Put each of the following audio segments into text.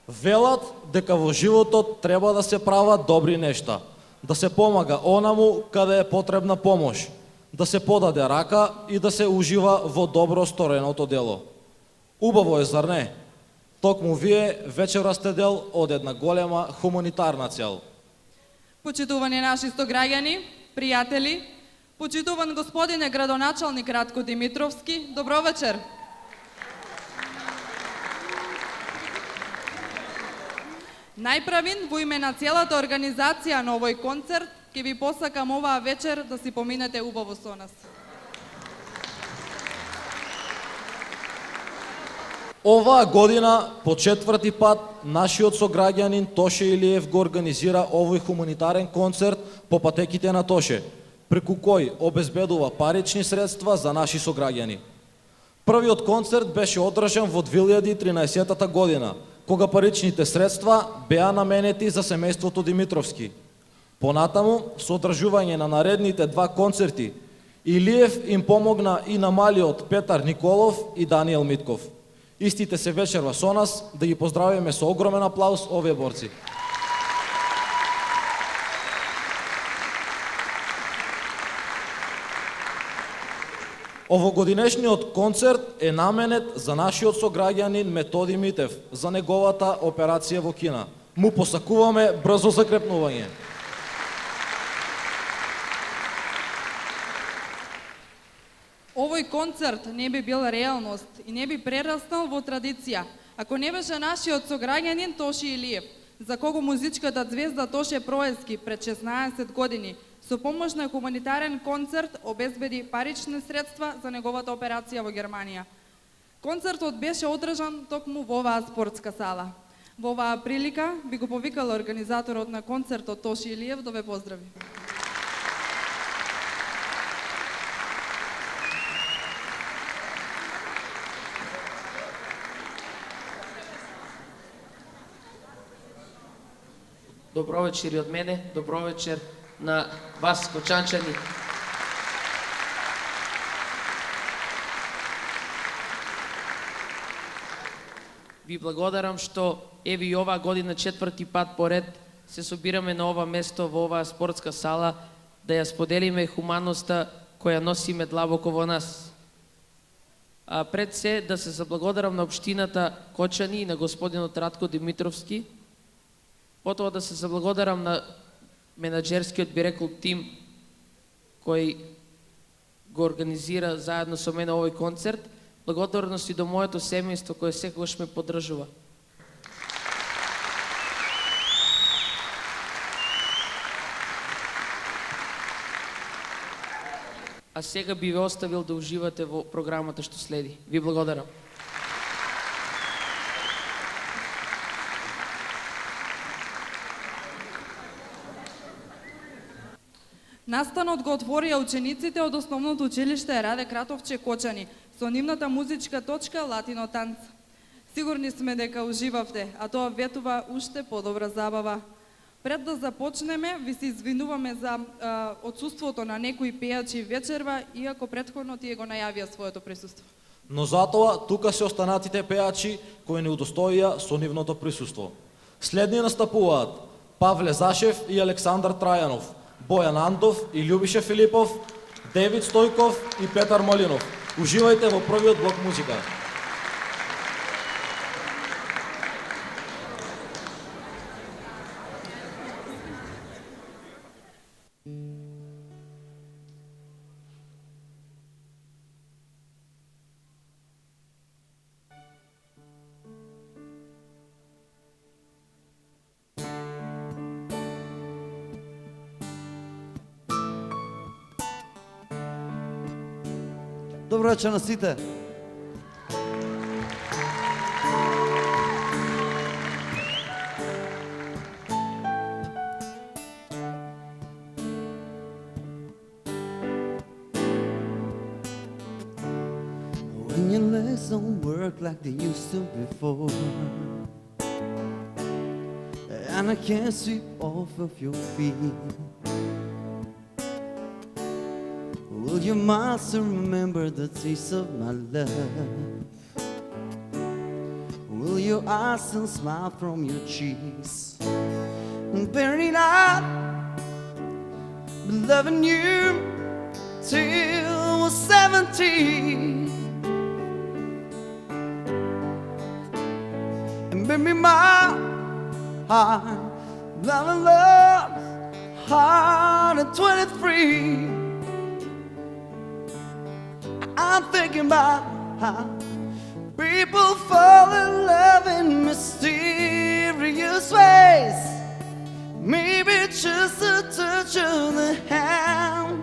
Велат дека во животот треба да се прават добри нешта, да се помага онаму каде е потребна помош, да се подаде рака и да се ужива во добро стореното дело. Убаво е, зар не? Токму вие вечера сте дел од една голема хуманитарна цел. Почитувани наши сограѓани, пријатели, почитуван господине градоначалник Радко Димитровски, добро вечер. Најправин во име на целата организација на овој концерт, ќе ви посакам оваа вечер да си поминете убаво со нас. Оваа година по четврти пат нашиот сограѓанин Тоше Илиев го организира овој хуманитарен концерт по патеките на Тоше, преку кој обезбедува парични средства за наши сограѓани. Првиот концерт беше одржан во 2013 година, кога паричните средства беа наменети за семејството Димитровски. Понатаму, со одржување на наредните два концерти, Илиев им помогна и на малиот Петар Николов и Даниел Митков. Истите се вечерва со нас, да ги поздравиме со огромен аплауз овие борци. Овогодинешниот концерт е наменет за нашиот сограѓанин Методи Митев за неговата операција во Кина. Му посакуваме брзо закрепнување. Овој концерт не би бил реалност и не би прераснал во традиција, ако не беше нашиот сограѓанин Тоше Илиев, за кого музичката звезда Тоше Проески пред 16 години со помош на хуманитарен концерт обезбеди парични средства за неговата операција во Германија. Концертот беше одржан токму во оваа спортска сала. Во оваа прилика би го повикала организаторот на концертот Тоше Илиев да ве поздрави. Добро вечер и од мене, добро вечер на вас, кочанчани. Ви благодарам што еви и оваа година четврти пат поред се собираме на ова место во оваа спортска сала да ја споделиме хуманноста која носиме длабоко во нас. А пред се да се заблагодарам на општината Кочани и на господинот Радко Димитровски, потоа да се заблагодарам на менаџерскиот, би рекол, тим кој го организира заедно со мене овој концерт. Благодарност и до моето семејство кое секогаш ме поддржува. А сега би ве оставил да уживате во програмата што следи. Ви благодарам. Настанот го отворија учениците од основното училиште Раде Кратовче Кочани со нивната музичка точка Латино танц. Сигурни сме дека уживавте, а тоа ветува уште подобра забава. Пред да започнеме, ви се извинуваме за отсуството на некои пејачи вечерва, иако претходно тие го најавија своето присуство. Но затоа тука се останатите пејачи кои не удостоија со нивното присуство. Следни настапуваат Павле Зашев и Александар Трајанов, Бојан Андов и Љубише Филипов, Девид Стојков и Петар Малинов. Уживајте во првиот блок музика. Добро вечер на сите. When your legs don't work like they used to before, and I can't sweep off of your feet, will you still remember the taste of my love? Will till your eyes still smile from your cheeks. And burning up, been loving you till I was 17. And baby, my heart, loving love's heart at 23. I'm thinking about how people fall in love in mysterious ways. Maybe just a touch of the hand.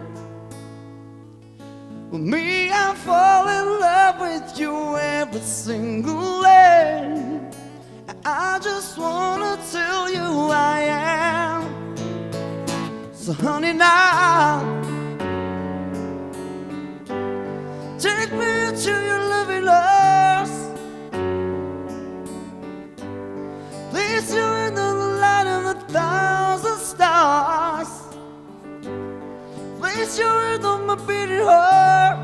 Well, me, I fall in love with you every single day. I just wanna tell you I am. So honey, now take me to your loving arms. Place you in the light of 1,000 stars. Place you in my beating heart.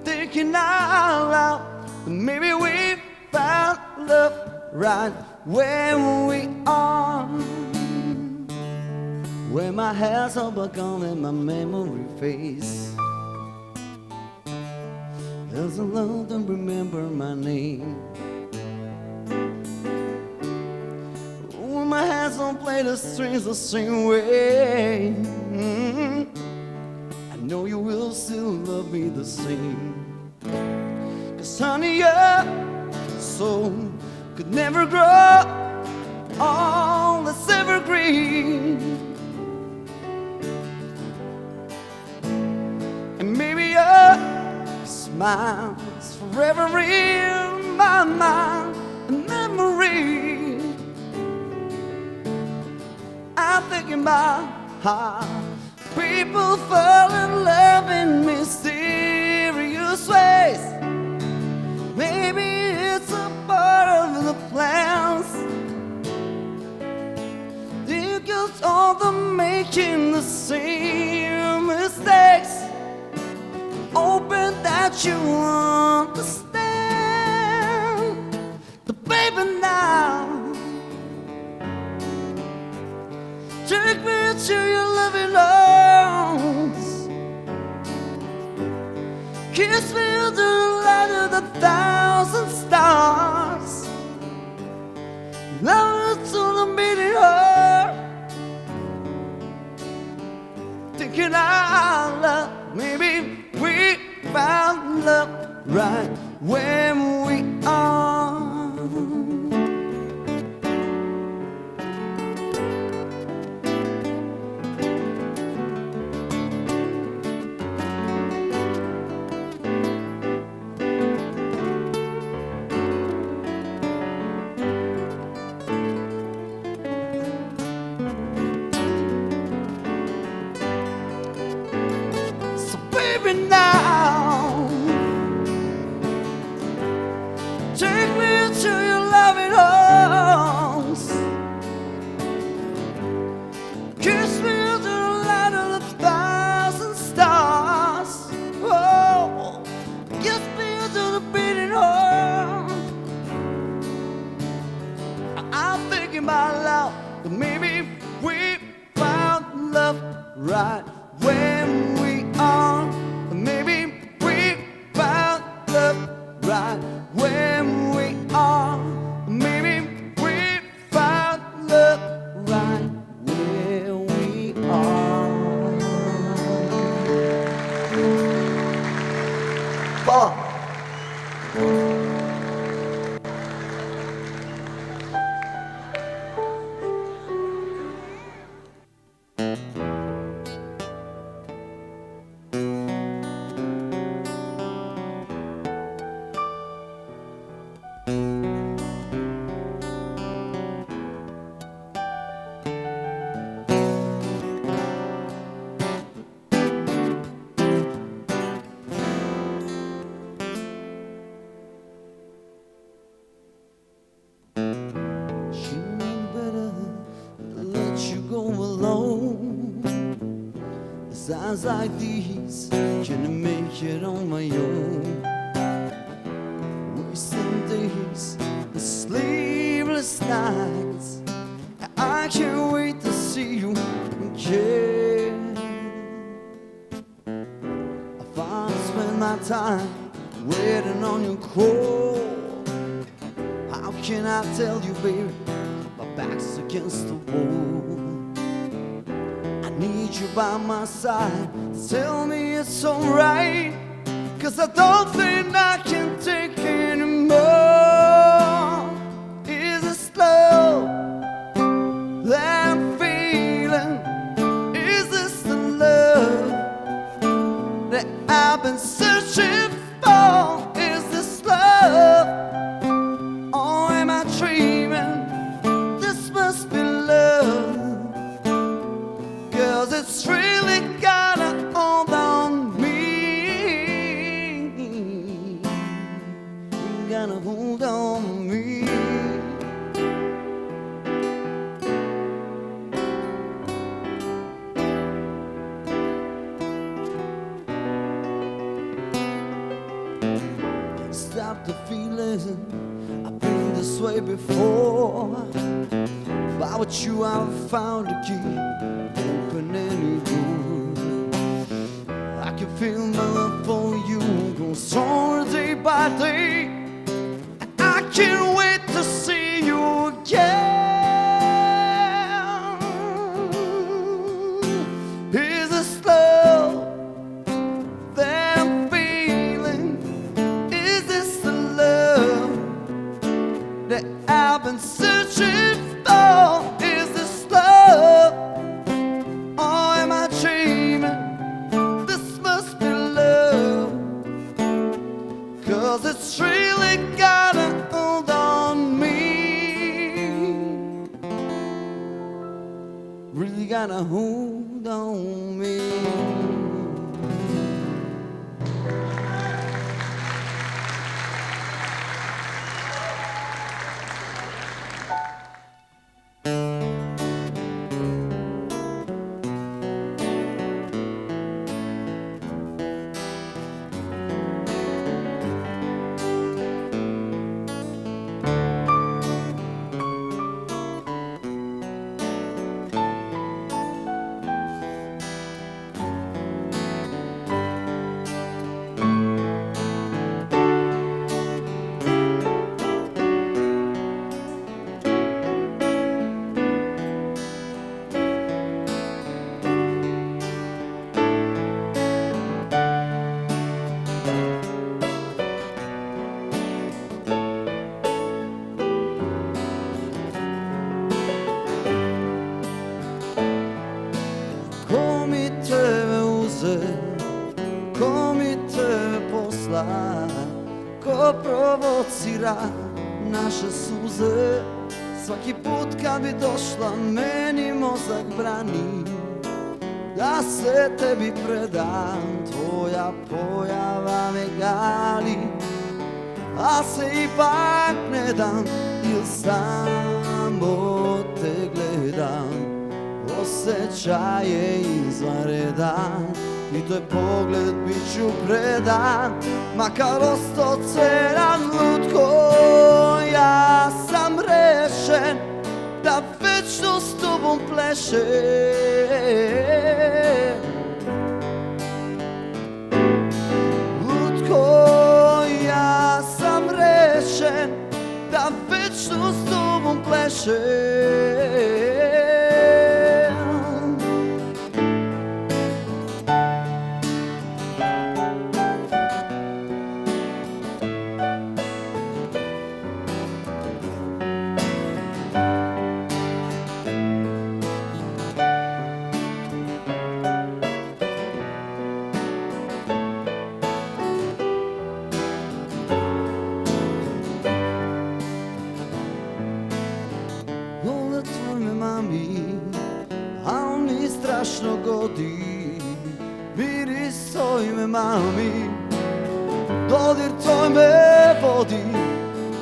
Thinking out loud that maybe we found love right where we are. Where my hands are gone and my memory fades. There's a love to remember my name. When my hands don't play the strings the same way, I know you will still love me the same. 'Cause honey, your soul could never grow all that's evergreen. And maybe your smile's forever in my mind, a memory. I'm thinking about how people fall in love in mysterious ways. Maybe it's a part of the plans. You guys all the making the same mistakes. Hoping that you understand. But baby, now take me to your loving arms. Kiss me under the light of 1,000 stars. Love me to the beating heart. Thinking out loud, maybe we found love right where we are. Baby, now take me to your loving arms. Kiss me under the light of 1,000 stars. Oh, kiss me under the beating heart. I'm thinking about love, but maybe we found love right where we are. Maybe we found love right where we are. Maybe we found love right where we are. Paul. Sounds like these, can I make it on my own? days and sleepless nights. I can't wait to see you again. I finally spend my time waiting on your call. How can I tell you, baby, my back's against the wall? I need you by my side to tell me it's alright, 'cause I don't think I can take anymore. Is this love that I'm feeling? Is this the love that I've been searching for? Is this love, or am I dreaming? This must be love, 'cause it's really got a hold on me. Got a hold on me. Stop the feeling, I've been this way before. But with you I've found a key, open any door. I can feel my love for you grow stronger day by day. And I can't wait to see you again. Is this love that I'm feeling? Is this the love that I've been searching for? Is this love, or am I dreaming? This must be love, 'cause it's really got a hold on me. Really got a hold on me. Ko mi tebe posla, ko provocira naše suze. Svaki put kad bi došla meni mozak brani da se tebi predam. Tvoja pojava me gali, a se ipak ne dam, il samo te gledam. Osjećaj je izvanredan i tvoj pogled bit ću predan. Makar ostao ceran lutko, ja sam rešen da večno s tobom plešem. Lutko, ja sam rešen da večno s tobom plešem. Strašno godi, miris tvoj me mami, dodir tvoj me vodi.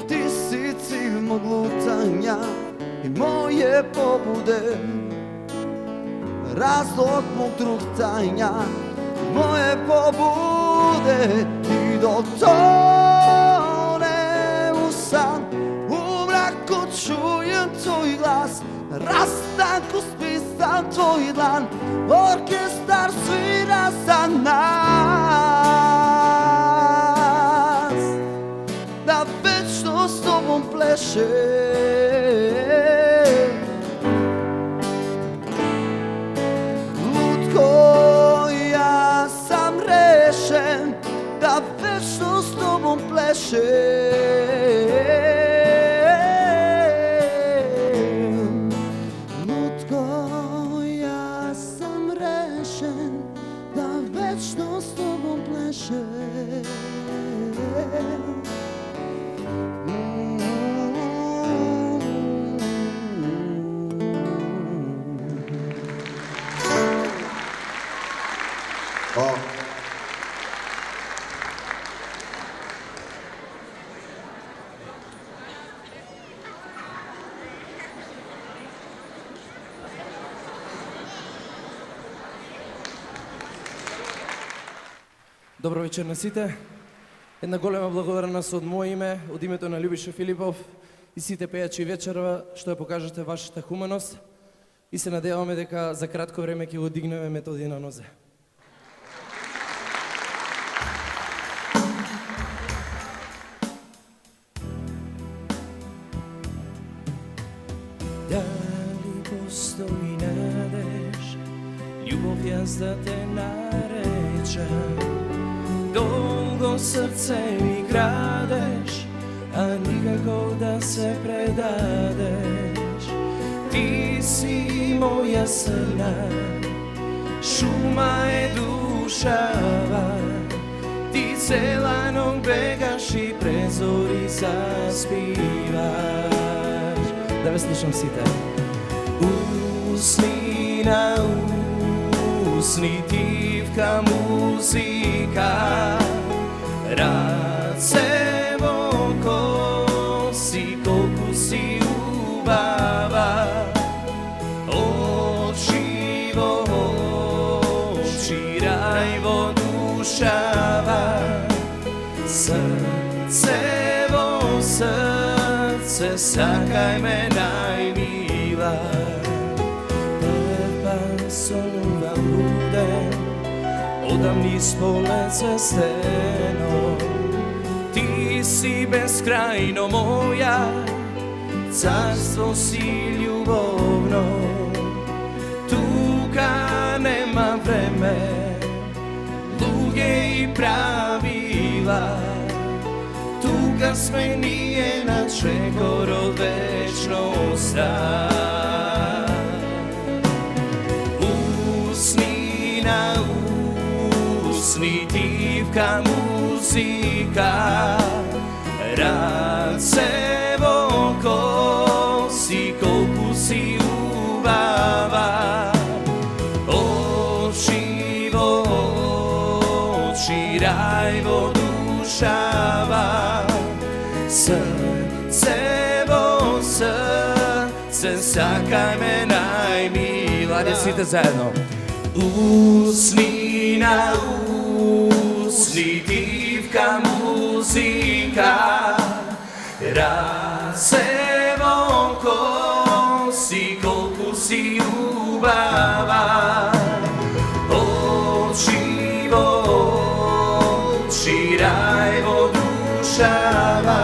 Ti si cilj mog lutanja i moje pobude, razlog mog druhtanja, moje pobude. I dok tone u tvoj dlan, orkestar svira za nas, da večno s tobom pleše. Lutko, ja sam rešen, da večno s tobom plešem. Lutko, ja sam rešen, da večno s tobom plešem. Hvala. Добро вечер на сите. Една голема благодарност од моје име, од името на Љубиша Филипов и сите пејачи вечерва што ја покажате вашата хуманост и се надеваме дека за кратко време ќе го дигнеме Методи на нозе. Дали постои надеж, љубов јас да те наречам. Долго срце ми крадеш, а никако да се предадеш. Ти си моја сна, шума е душава. Ти цела ног бегаш и презори заспиваш. Да ве слушам сите. Усни на усни, тивка музика, раце во коси, колку си убава. Очи во очи, рај во душава. Срце во срце, сакај ме најмила. Сонувам буден, одам низ поле стено. Ти си безкрајно моја, царство си љубовно. Тука нема време, луѓе и правила. Тука сме ние на чекор од вечноста. Усни на усни, тивка музика, раце во коси, колку си убава. Очи во очи, рај во душава. Срце во срце, сакај ме најмила. Ајде сите заедно. Усни на усни, тивка музика, раце во коси, колку си убава. Очи во очи, рај во душава.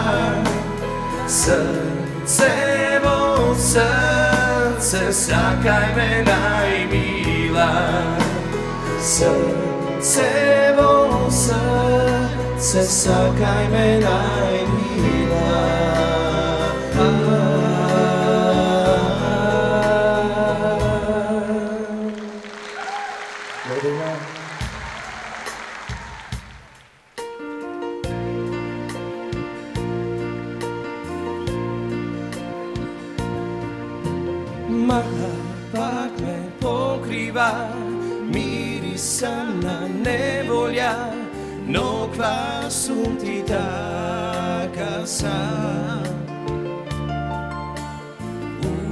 Срце во срце, сакај ме најмила. Срце во срце, сакај ме најмила. Благодаря. Маха пак ме покрива, мирисам на неволја, но ква сум ти така сам.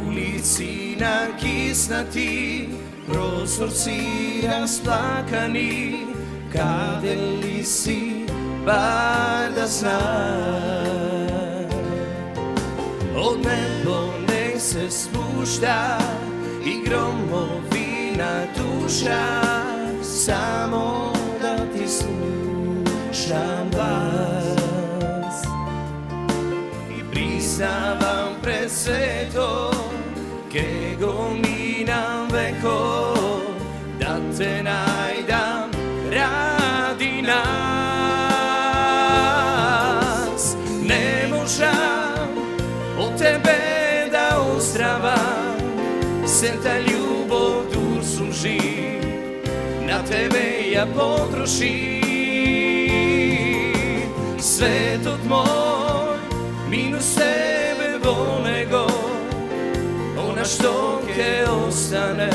Улици накиснати, прозорци расплакани, каде ли си, бар да знам. Од небо не се спушта и громови duša, samo da ti slušam glas. I priznavam pred svetom, kego minam veko, da te najdam radi nas. Ne možam od tebe da ozdravam, sem ta ljubov dur služi, na tebe ja potrošim. Svetot moj, minus tebe volnego, ona što ke ostane,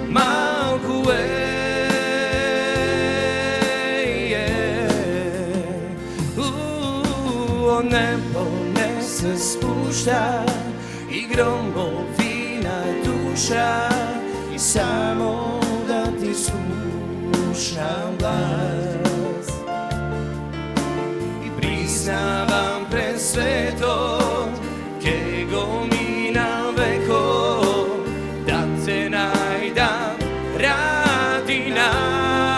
malku o nebo ne se spušta i gromovina duša, i samo da ti slušam glas. I priznavam pred svetom, kego minam veko, da te najdam radi nas.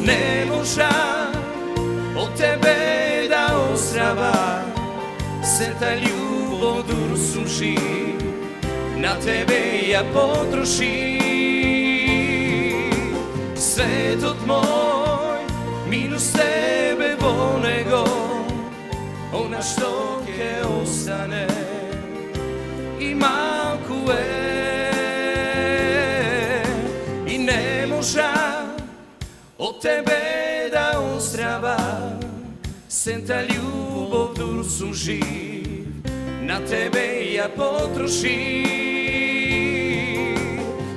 Ne možam od tebe da ozdravam, se ta ljubov dur suši, na tebe ja potrošim. Svetot moj, minus tebe volnego, ona što ke ostane, i malku i ne možam od tebe da ozdravam, sem ta ljubov dur suži, na tebe ja potrošim.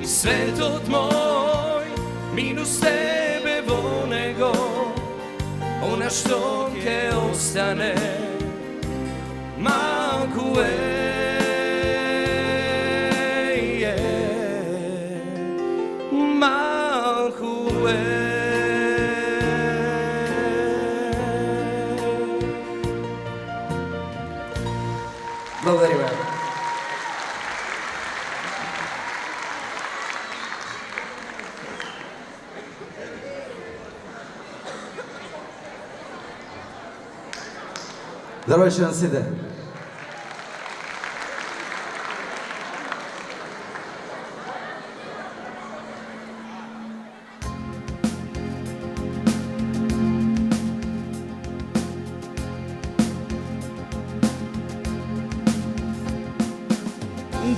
I svetot moj, minus tebe volnego, ona što ke ostane, malku malku Благодарим. Здравейте на сите.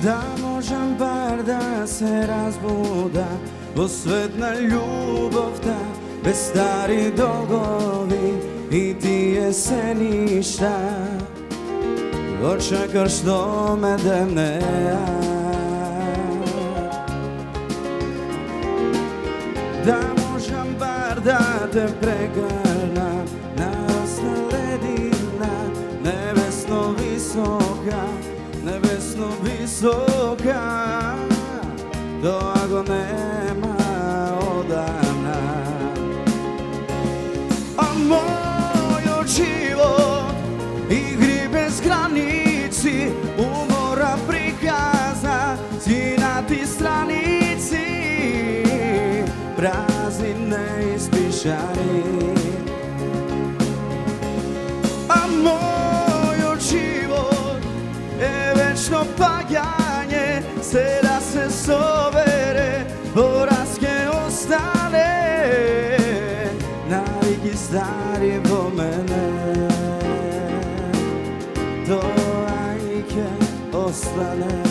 Da možem bar da se razbuda во свет на љубовта, без стари долгови и тие се ништа. Очекаш што ме демнеа, да можам бар да те прегрнам на росна ледина, небесно висока, небесно висока, тоа го нема одамна. А мојот живот игри без граници, умора приказа синати страници, празни неиспишани. А мојот живот е вечно паѓање, се да се собере, пораз ке остане, навики стари во мене, тоа и ке остане.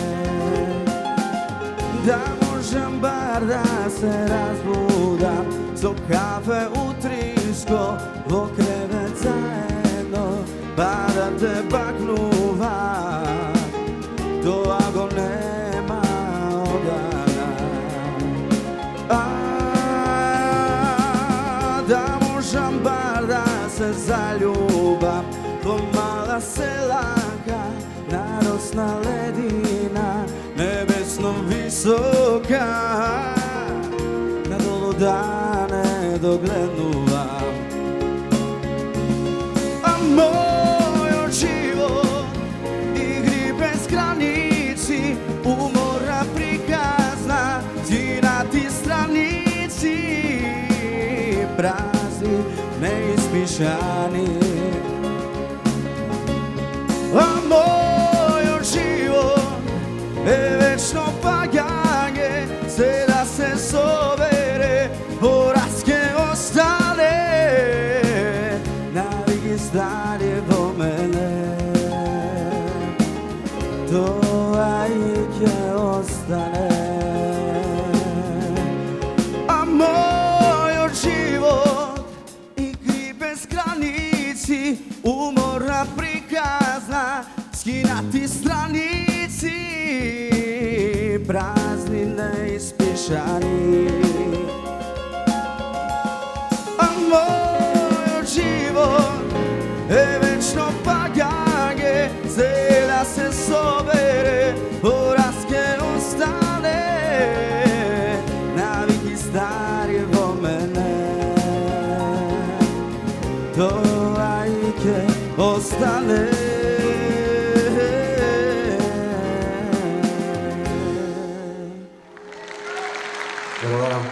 Да можам бар да се разбудам со кафе утринско во кревет заедно, па да те бакнувам, тоа го нема одана. Да можам бар да се заљубам во мала селанка, на росна ледина, небесно висока, надолу да не догледнувам. А мојот живот игри без граници, умора prazni, neispišani. A moj život je večno paganje, sve da se sobere, porazke ostane, navike stare vo mene, to ajke ostane. A moj život i kri bez granici, umorna prikazna, skinati stranici, prazni neispišani. A moj život je večno paganje, sve da se sobere, porazke ostane, naviki stari vo mene, to ajke ostane. Благодарам.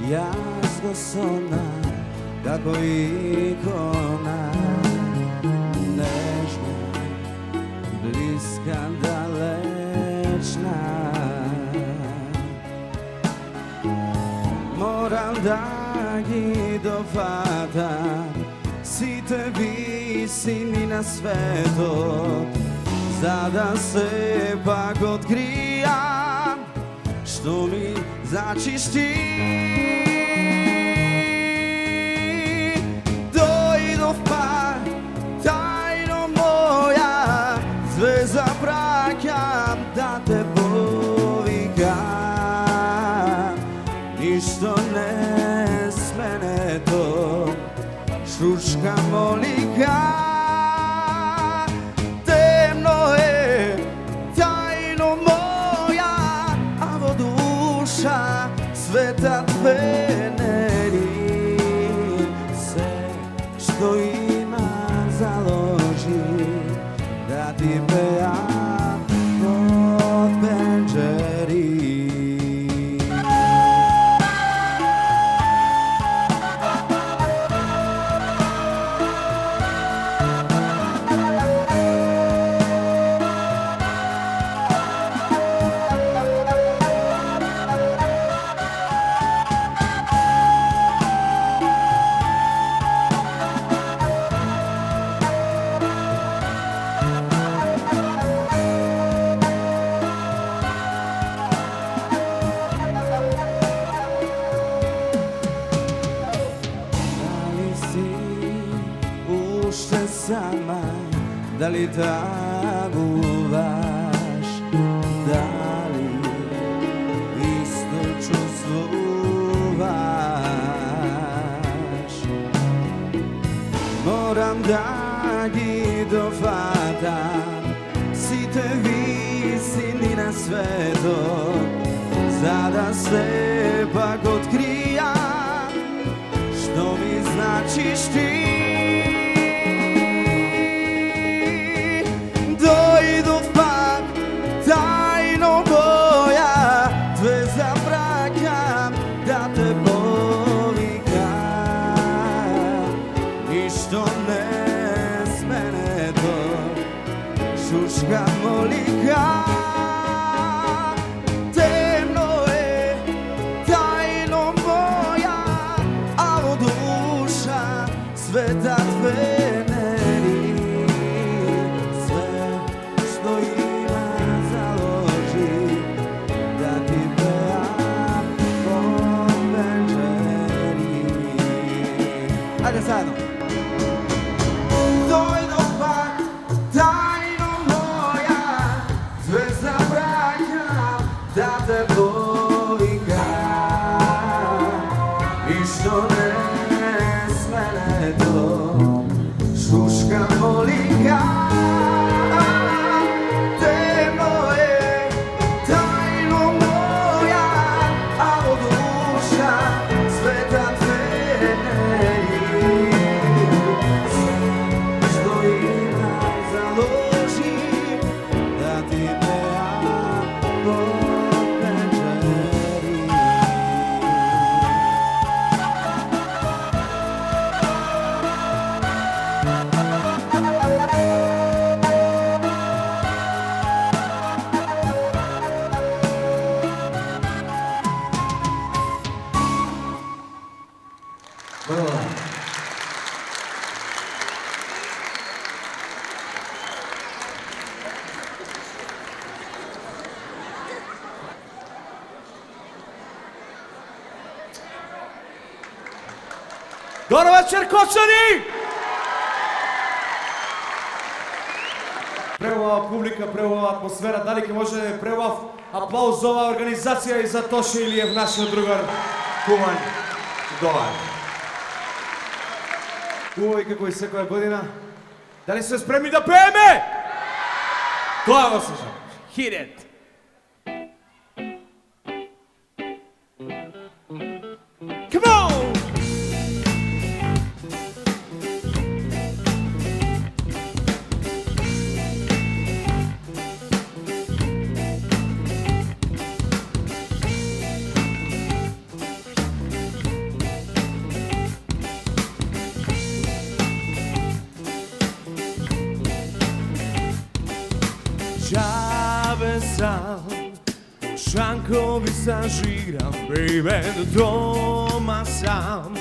Jaz go sona, kako ikona, nežna, bliska, dalečna. Moram da gi dofatam, si tebi si mi na svetu, sada se pak otkrijam, što mi značiš ti. Dojdov par, tajno moja, sve zabrakam da te povikam, ništo ne smene to, šuška molika. Temno je, tajno moja, a vo duša sveta Veneri, sve što ima založi da ti pevam od penđeri. Ušte sama, da li taguvaš, da li isto čuvaš. Moram da gi dofatam, si te visini na svetu, sada se pak otkrijam, što mi značiš ti. Dojdov pak, tajno moja, sve zabrakam da te povikam, ništo ne smene to, šuška molika. Temno je, tajno moja, a vo duša sveta Veneri, sve što ima založi da ti pevam od penđeri. Ajde zajedno. Dojdov pak, tajno moja, sve zabrakam da te povikam, Благодарам. Добър вечер, Кочани! Преубава публика, преубава атмосфера. Дали ќе може преубав аплауз за оваа организација и за Тоше Илиев, нашиот другар Хуман Долар. Убави како и секоја година. Дали сте спремни да пееме? Тоа го слушам. Hit it! Come on! Žabe sam, po šankovi zažiram, baby, doma sam,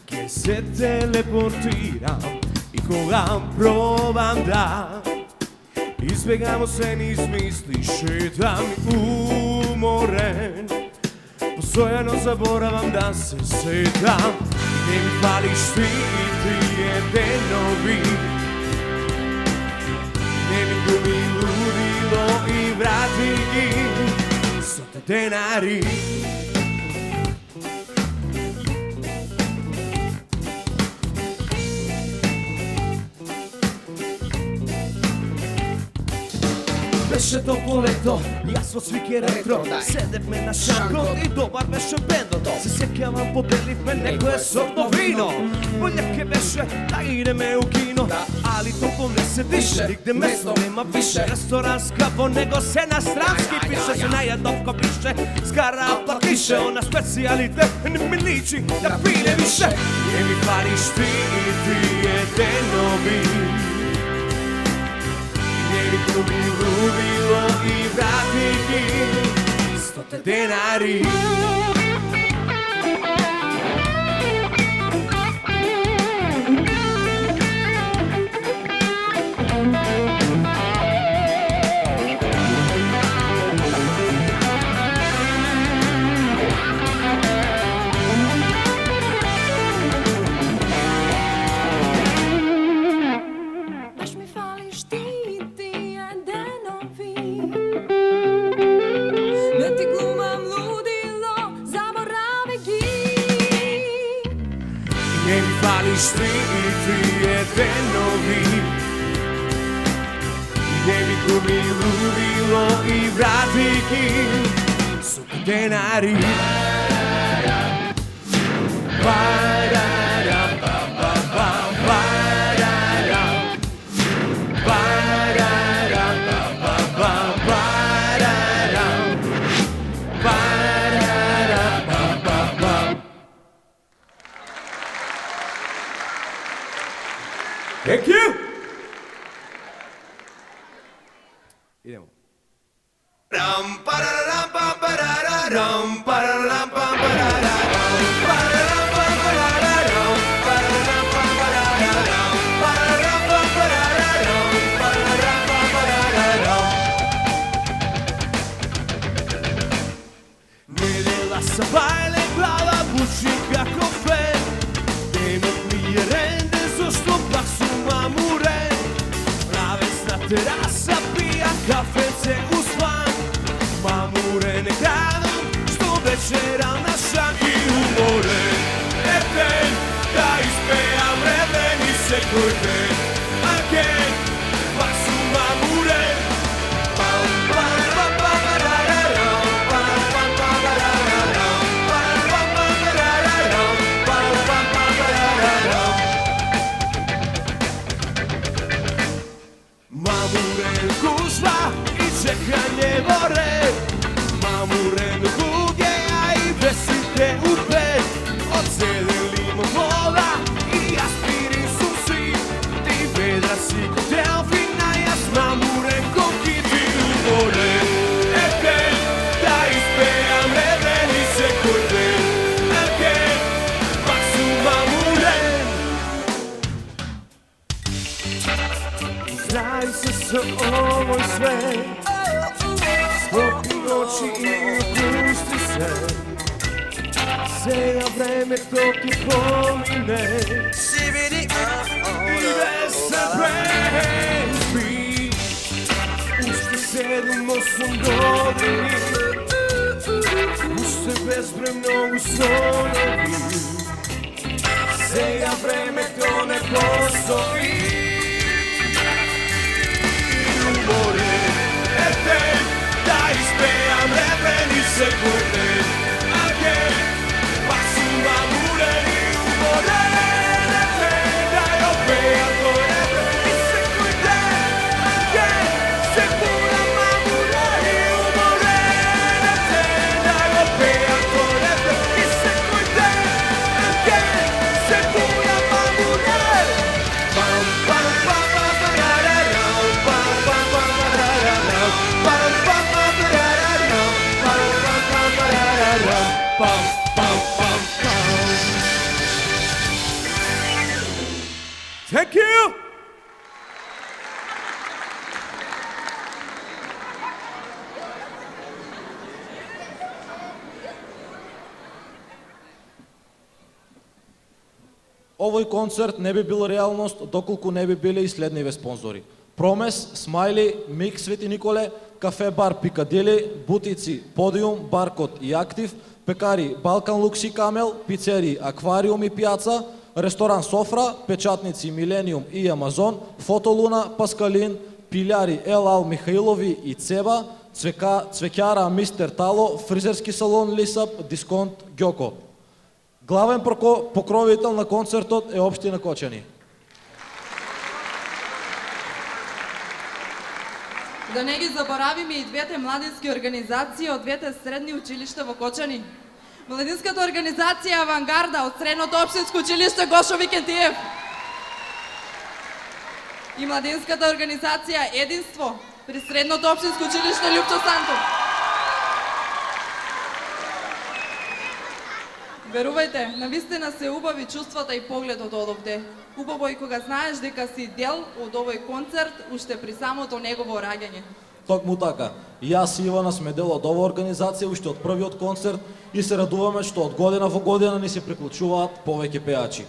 gdje se teleportiram i koga probam da izbjegamo se niz misli, šetam umoren, postojano zaboravam da se setam, ne mi fališ ti jedinovi. Ne mi gubi ludilo i vrati ih 100 denari. Беше топло лето, јас во свике ретро, седевме на шанкот и добар беше бендот. Се сеќавам, поделивме некое сорто вино, пољаке беше да идеме у кино, али толку не се дише, нигде место нема више. Ресторан скапо, него се на странски пише, се најадовко пише, скара платише, она специјалите не ми личи да пине више. Не ми париш ти и ти еденови, ne mi gubi ludilo i vrati ih 100 denari. Fališ ti i ti jedinovi, ne mi gubi ludilo i vrati ih 100 denari. Thank you! Idemo. Nedela sa bajle glava buči kako fen, nemot mi je rende zašto pak su mamure. Pravesna terasa pija kafece uz van, mamure ne gradom što večera na šan i umore. Eten, da ispejam vremeni se koji ten, again, pak su mamure. Mamuren gužva i čekanje more, mamuren kuge, a i besite u pet. Odsedeli mola i aspirin su svi, ti vedra si kotel Сега времето ќе помине CBD, и без се презби. Уште 7-8 години, уште безбремно услови. Сега времето не постои. Уморете да изпеам репени секунди. Again, passiva pure di umorete da io beato e se con te again, se pure mamure di umorete da io beato e se con te again, se pure mamure. Pam pam pam pam pararara, pam pam pam pararara, pam pam pam pararara, pam pam pam pararara. Pam, pam, pam, pam. Thank you. Овој концерт не би бил реалност доколку не би биле и следниве спонзори. Промес, Смайли, Мик Свети Николе, Кафе Бар Пикадили, Бутици, Подиум, Баркот и Актив, пекари Балкан Лукси Камел, пицери Аквариум и Пијаца, ресторан Софра, печатници Милениум и Амазон, Фотолуна, Паскалин, пиляри Елал Михаилови и Цеба, цвеќара Мистер Тало, фризерски салон Лисап, дисконт Ѓоко. Главен покровител на концертот е Општина Кочани. Да не ги заборавиме и двете младински организации од двете средни училишта во Кочани. Младинската организација Авангарда од Средното општинско училиште Гошо Викентиев и младинската организација Единство при Средното општинско училиште Љупчо Сантов. Верувајте, навистина се убави чувствата и погледот од овде. Убаво и кога знаеш дека си дел од овој концерт уште при самото негово раѓање. Токму така. Јас и Ивана сме дел од оваа организација уште од првиот концерт и се радуваме што од година во година ни се приклучуваат повеќе пеачи.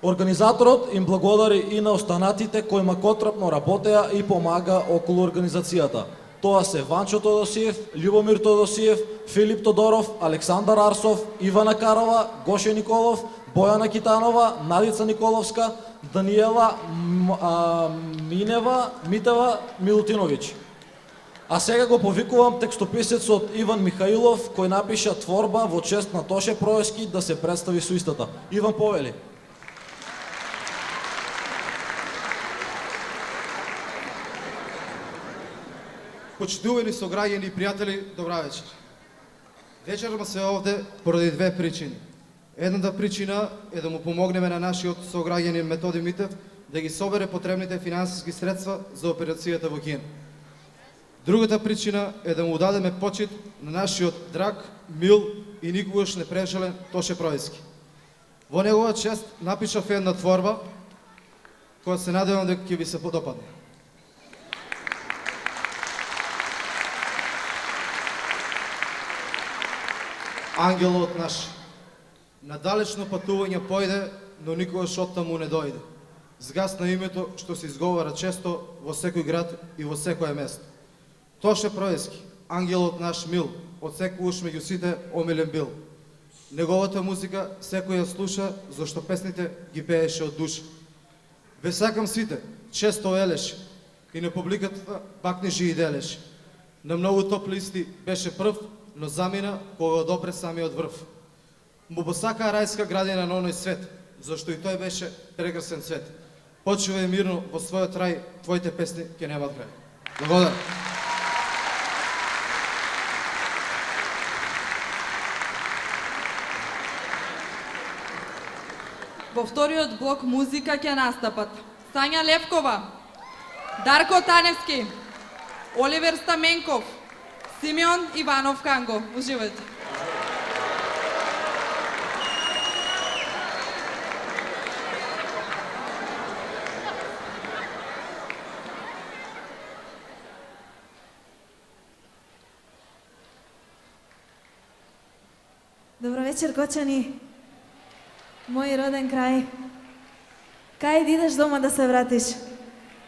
Организаторот им благодари и на останатите кои макотрапно работеа и помага околу организацијата. Тоа се Ванчо Тодосиев, Љубомир Тодосиев, Филип Тодоров, Александар Арсов, Ивана Карова, Гоше Николов, Бојана Китанова, Надица Николовска, Даниела Митева Милутиновиќ. А сега го повикувам текстописецот Иван Михаилов, кој напиша творба во чест на Тоше Проески да се представи со истата. Иван, повели. Почитувани сограѓани и пријатели, добра вечер. Вечерма се овде поради две причини. Едната причина е да му помогнеме на нашиот сограѓанин Методи Митев да ги собере потребните финансиски средства за операцијата во Kin. Другата причина е да му дадеме почит на нашиот драг, мил и никогаш не прежален Тоше Проески. Во негова чест напишав една творба која се надевам дека ќе ви се подопадне. Ангелот наш, на далечно патување појде, но никогаш оттаму не дојде. Згасна името што се изговара често во секој град и во секое место. Тоше Проески, ангелот наш мил, од секогаш меѓу сите омилен бил. Неговата музика секој ја слуша, зашто песните ги пееше од душа. Ве сакам сите, често елеше, и на публиката бакнеше и делеше. На многу топ листи беше прв, но замина кога одопре самиот врв. Му посака рајска градина на оној свет, зашто и тој беше прекрасен свет. Почивај мирно во својот рај, твоите песни ќе немаат крај. Благодарам. Во вториот блок музика ќе настапат Сања Левкова, Дарко Таневски, Оливер Стаменков, Симеон Иванов Канго. Уживајте. Добро вечер, Кочани. Мој роден крај. Кај да идеш дома да се вратиш.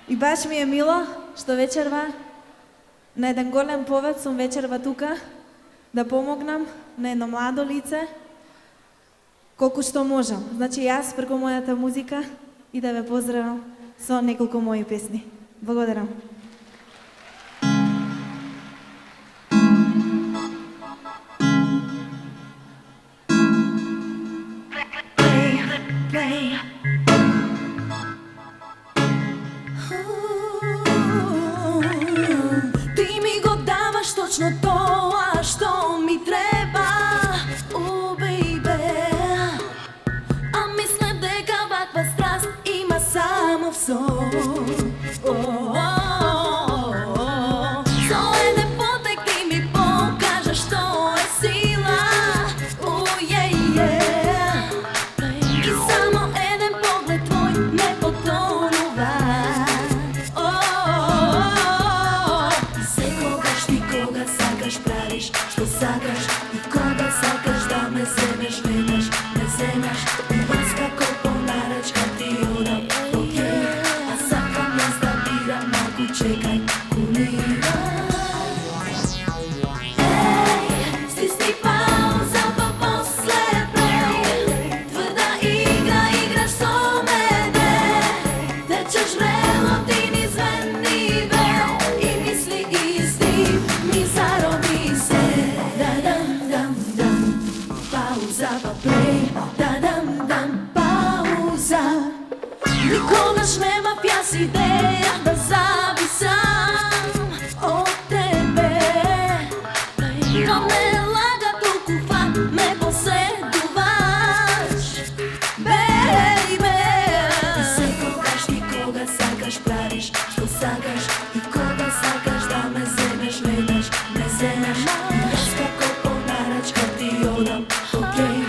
И баш ми е мило што вечерва на еден голем повод сум вечерва тука да помогнам на едно младо лице колку што можам. Значи јас преку мојата музика и да ве поздравам со неколку мои песни. Благодарам. Ти ми го даваш точно тоа што ми треба, baby. А мислев дека ваква страст има само в сон. Со еден потек ти ми покажа што е сила. И само еден поглед твој ме потонува. И секогаш ти кога сакаш правиш што сакаш, и кога сакаш да ме земеш, веднаш ме земаш. И аз како по нарачка ти одам, окей. А сакам јас да бирам, малку чекај, кулирам. Стисни пауза па после плей. Тврда игра играш со мене. Течеш vrelo ti niz nebe i misli isti mi zarobi se. Da dam dam dam pauza pa play. Da dam dam pauza. Никогаш немав јас идеја да зависам од тебе. Но не лага толку фан ме поседуваш, baby. И секогаш ти кога сакаш правиш што сакаш, и кога сакаш да ме земеш, веднаш ме земеш. И јас како по нарачка ти одам, окей.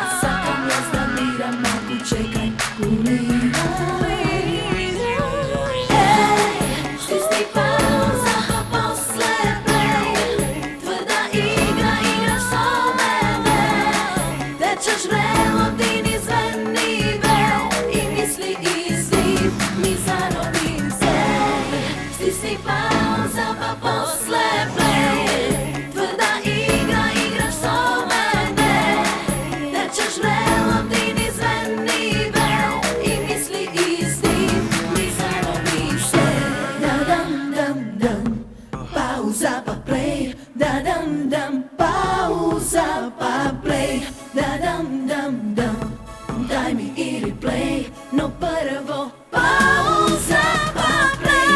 А сакам јас да мирам, малку чекај, кулирам. Стисни пауза па после плей. Тврда игра играш со мене. Течеш vrelo ti niz nebe и мисли исти ми зароби се. Стисни пауза па после плей. Тврда игра играш со мене. Течеш vrelo ti niz nebe и мисли исти ми зароби се. Да дам дам дам пауза па плей. Да дам дам пауза па плей. Да дам дам дам дај ми и реплей. Но прво пауза па плей.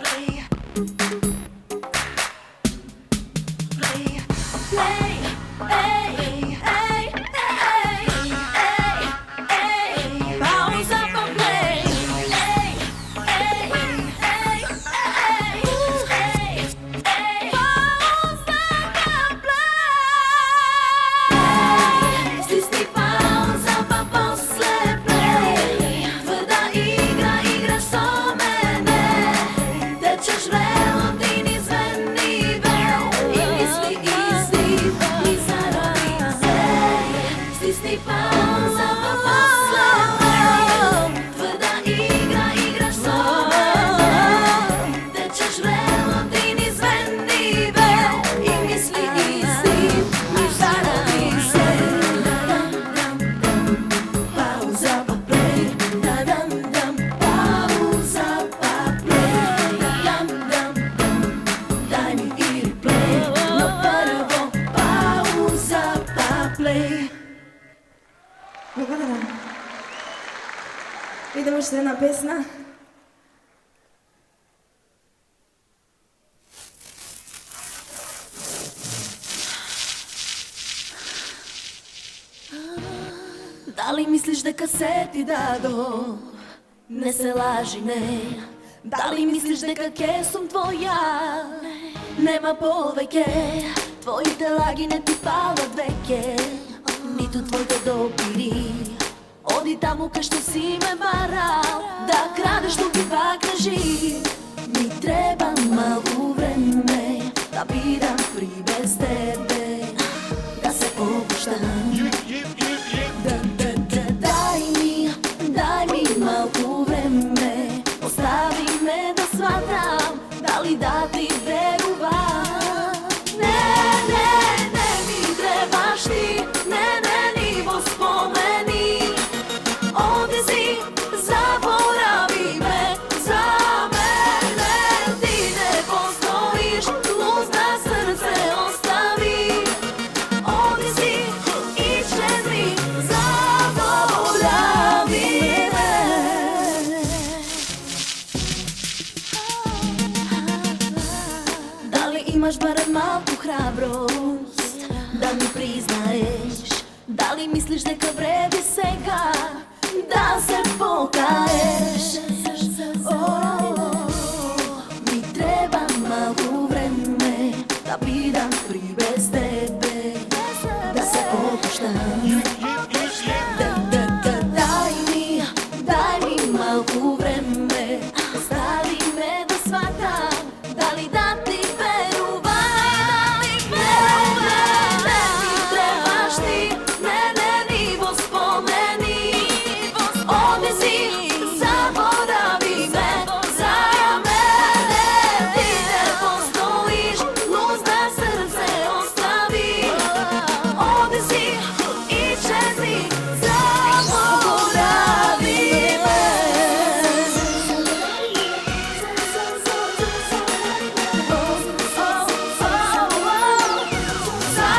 Play. Play. Play. Ей, ей, ей, ей, ей. Pauza pa play. Ей, ей, ей, ей, ей, ей. Pauza pa play. Стисни пауза па после play. Тврда игра играш со мене. Течеш vrelo ti niz nebe и мисли исти ми зароби се. Стисни пауза па после play. Тврда игра играш со мене. Течеш vrelo ti niz nebe и мисли исти ми зароби се. Pauza pa play. Da dam dam pauza pa play. Da dam dam дај ми и реплей. Но прво пауза па плей. Благодарам. Идемо уште една песна. Дали мислиш дека се ти дадо? Не се лажи, не. Дали мислиш дека ке сум твоја? Нема повеќе. Твоите лаги не ти палат веќе, ниту твоите допири. Оди таму кај што си ме барал, да крадеш тук и пак да жив. Ми треба малку време, da бидам при без тебе, да се opuštam. Daj mi malko vreme, ostavi me da shvatam, da li da ti veruvam. Ne mi trebaš ti, ne nivo spomeni, ovdje si, zaboravi me, za mene ti ne postojiš, luzna srce ostavi, ovdje si, iščezni, zaboravi me. Da li imaš barem malku hrabrost, da mi priznaješ, da li misliš дека vredi сега, da se pokaješ. Mi treba malko vreme, da бидам при без тебе, da se opuštam. Daj mi malko vreme, ostavi me da shvatam, da li da ti veruvam. Ne mi trebaš ti, ne nivo spomeni, ovdje si, zaboravi me, za mene ti ne postojiš, luzna srce ostavi, ovdje si, iščezni, zaboravi me. Za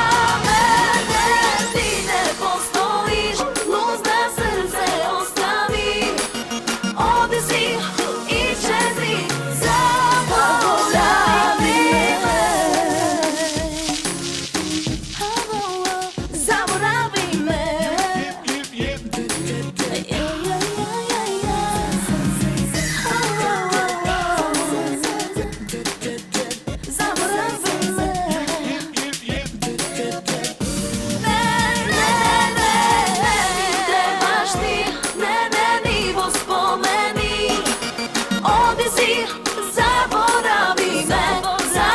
mene ti ne postojiš, luzna srce ostavi, ovdje si, iščezni, zaboravi me. Zaboravi me. Zaboravi me. Ne mi trebaš ti, ne nivo spomeni, ovdje si, zaboravi me, za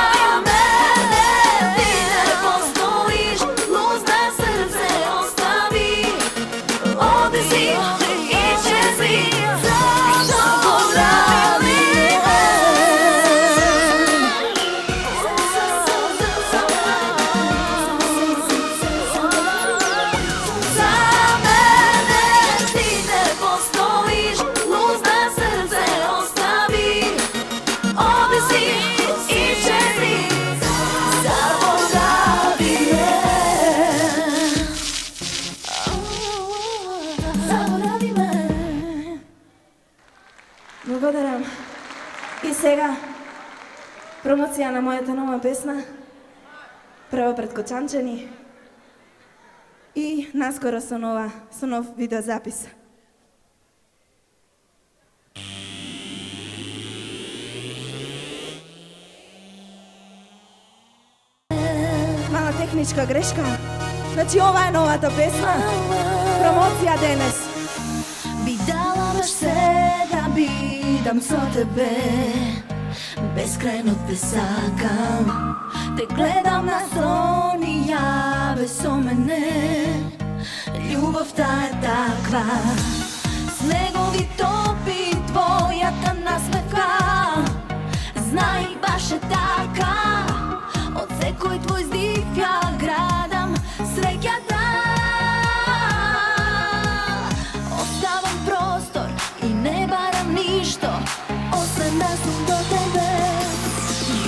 mene ti ne postojiš, luzna srce ostavi, ovdje si, iščezni, zaboravi me. Za mene ti ne postojiš, luzna srce ostavi, ovdje si, iščezni, zaboravi me. Zaboravi me. Благодарам. И сега промоција на мојата нова песна, прво пред Кочанчани и наскоро со нов видеозапис. Мала техничка грешка. Значи ова е новата песна. Промоција денес. Би дала баш се да бидам со тебе, бескрајно те сакам, те гледам на сон и јаве со мене, љубовта е таква, снегови топи твојата насмевка, знај баш е така, од секој твој здив ја градам среќата. Оставам простор и не барам ништо, освен да сум до тебе.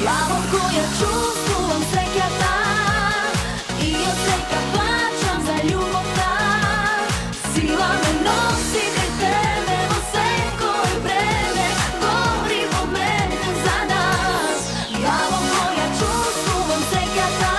Љава која чувствувам среќата и од среќа плачам за љубовта. Сила ме носи кај тебе во секој време, говори во мене за нас. Љава која чувствувам среќата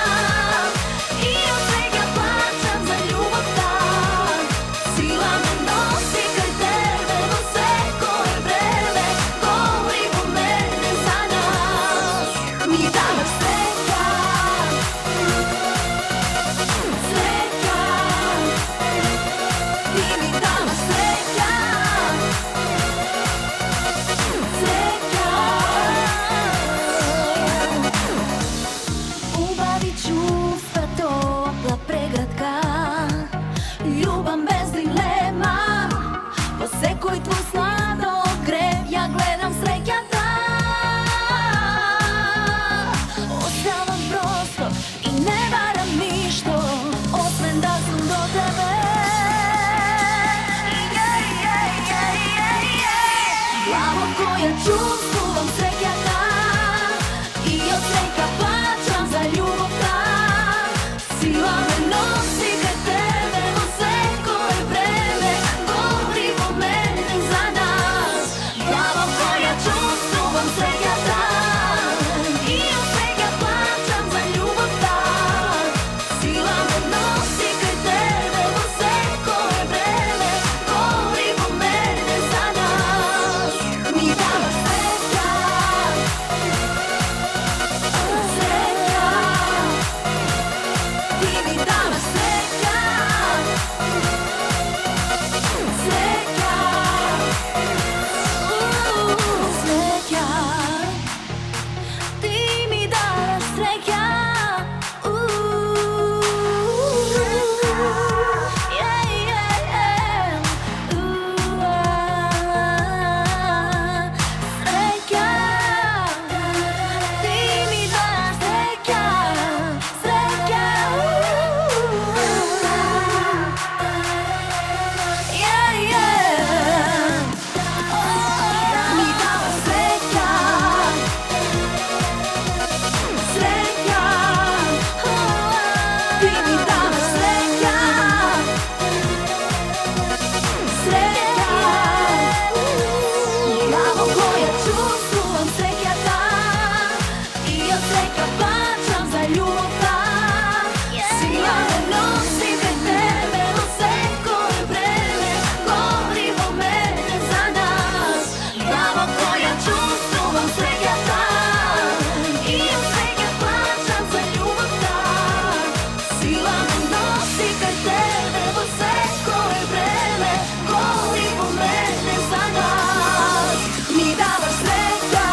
Сила ме носи кај тебе во секое време, говори по мене за нас. Ми даваш среќа,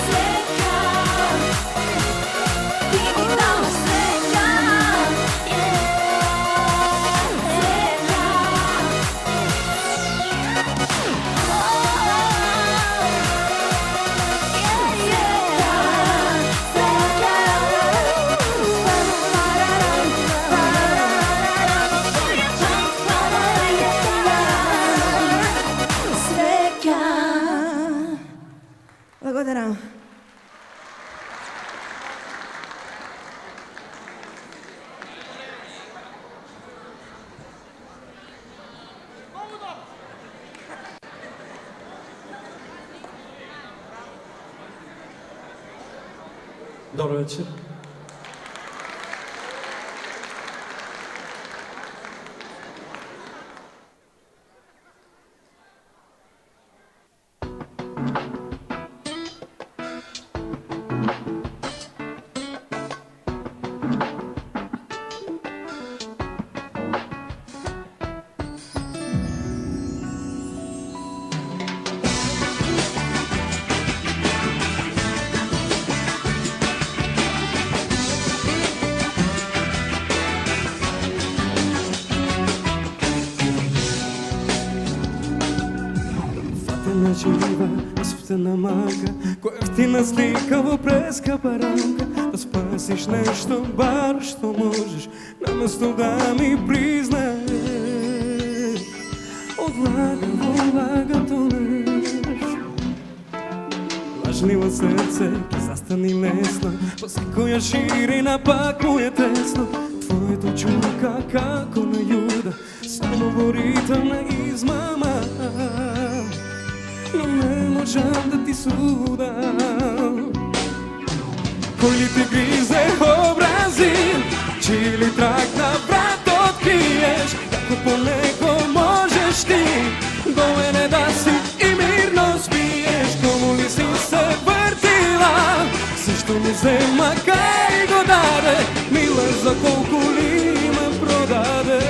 среќа, ти ми даваш среќа, Благодарам. Добро вечер. Фатена жива, испитана мака, која ефтина слика во прескапа рамка. Да спасиш нешто, бар што можеш, наместо да ми признаеш. Од лага во лага тонеш. Лажливо срце ке застани лесно, по секоја ширина пак му е тесно. Твоето чука како на јуда, само во ритам на измама. Но не можам да ти судам. Кој ли ти гризе образи, чиј ли трак на врат откриеш, како по него можеш ти до мене да си и мирно спиеш. Кому ли си се вртила, се што ми зема кај го даде, мила за колку ли ме продаде.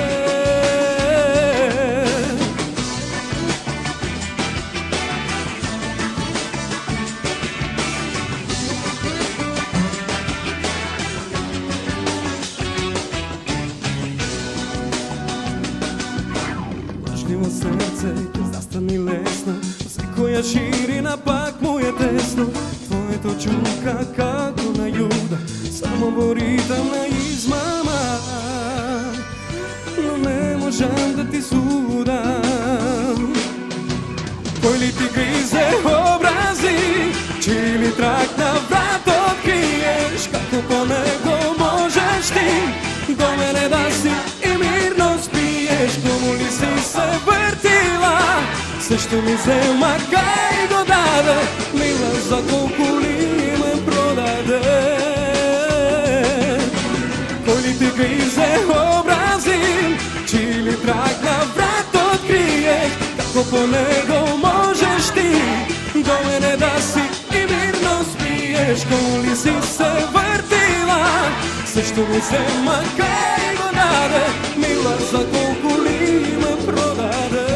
Срце ке застани лесно, секоја ширина пак му е тесно. Твоето чука како на јуда, само во ритам на измама. Но не можам да ти судам. Кој ли ти гризе образи, чиј ли трак на врат откриеш, како по него можеш ти до мене да си и мирно спиеш. Кому ли си се вртила, се што ми зема кај го даде, мила за колку ли ме продаде. Кој ли ти гризе образи, чиј ли трак на врат откриеш, како по него можеш ти до мене да си и мирно спиеш. Кому ли си се вртила, се што ми зема кај го даде, мила за колку ли ме продаде.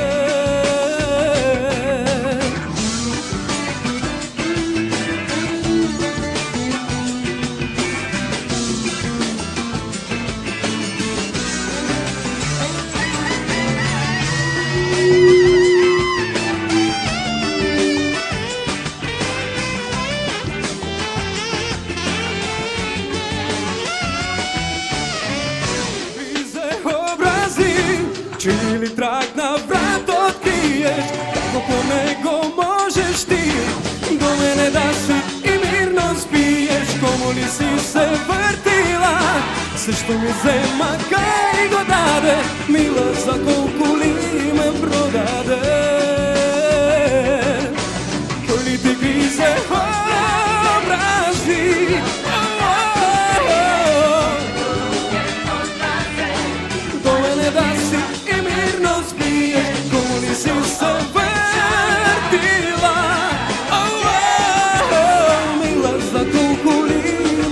Чиј ли трак на врат откриеш, како по него можеш ти до мене да си и мирно спиеш. Кому ли си се вртила, се што ми зема кај го даде, мила за колку ли ме продаде. Кој ли ти гризе образи, до мене да си и мирно спиеш. Кому ли си се вртила, мила за колку ли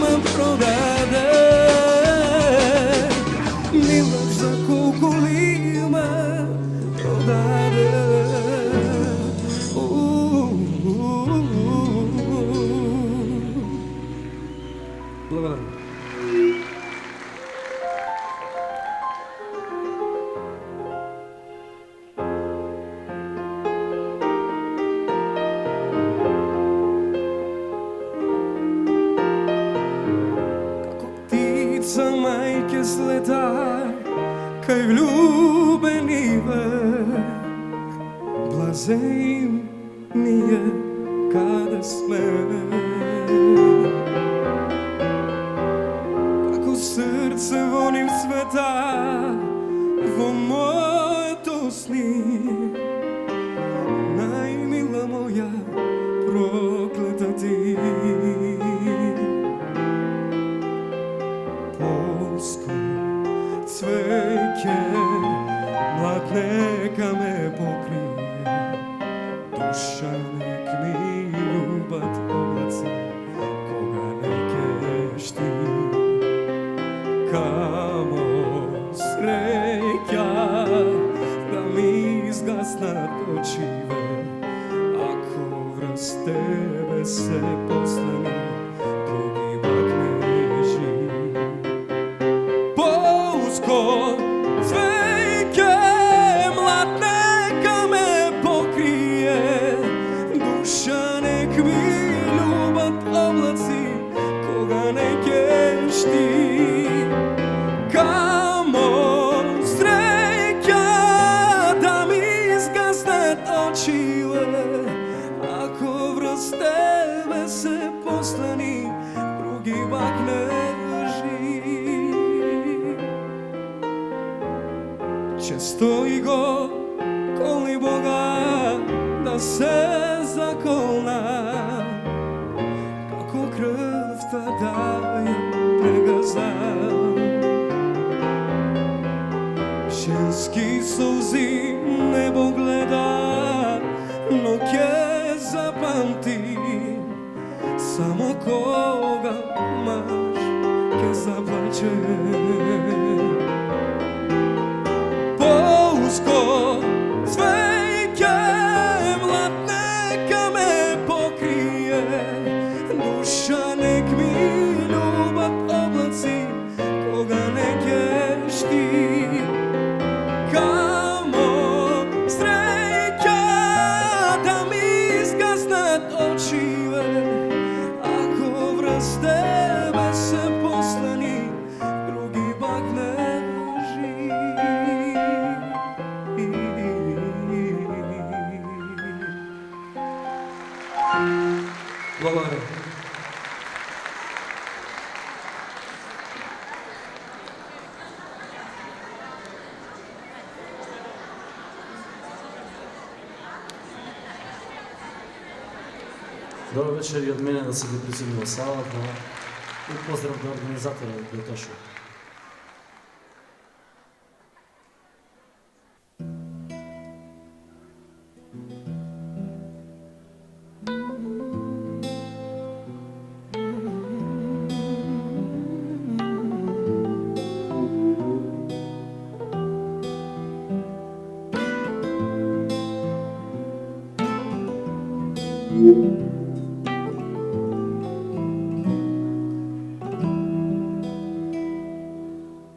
ме продаде. Благодарам. Како птица мајке слета кај влюбениве, блазе им ние каде сме. Како срце во нив света во моето сни, најмила моја проклета ти. Полско цвеќе млад нека ме покрие, душа нек ми љубат облаци кога не кешти. Камо среќа да ми изгаснат очиве, ако врз тебе се послани други бакнежи. Полско цвеќе млад нека ме покрие, душа нек ми љубат облаци кога не кешти. Камо среќа да ми изгаснат очиве, ако врз тебе се послани други бакнежи. Често и го коли Бога да се заколна, како крвта да ја прегазам. Женски солзи небо гледа, но ќе запамти само кога маж ќе заплаче. Полско цвеќе млад нека ме покрие, душа нек ми љубат облаци кога не кешти. Камо среќа да ми изгаснат очиве, ако врз тебе се послани други бакнежи. Благодарам. Добър вечер и от мене да се ви присъедини в салата и поздрав на организатора Бетошо.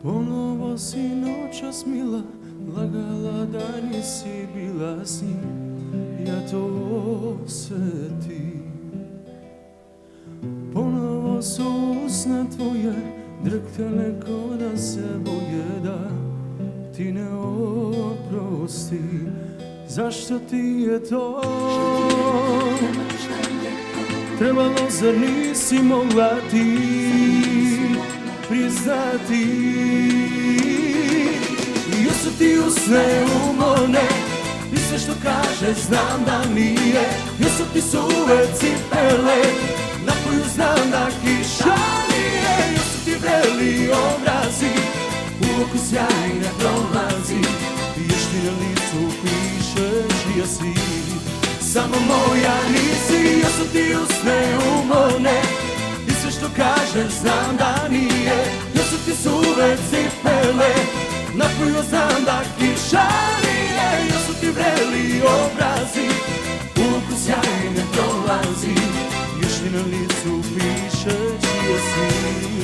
Ponovo si noćas mila, lagala da nisi bila s njim, ja to osjetim. Ponovo su usna tvoje drhtale ko da se boje da ti ne oprosti. Zašto ti je to trebalo, zar nisi mogla ti priznati? Jesu ti usne umorne i sve što kaže znam da nije. Jesu ti suve cipele, napoju znam da kiša nije. Jesu ti vreli obrazi, u oku sjaj ne prolazi, još ti na licu piše čija si. Samo moja nisi. Jesu ti usne umorne i sve što kažeš znam da nije. Jesu ti suve cipele, napoju znam da kiša nije. Jesu ti vreli obrazi, u oku sjaj ne prolazi, još ti na licu piše čija si.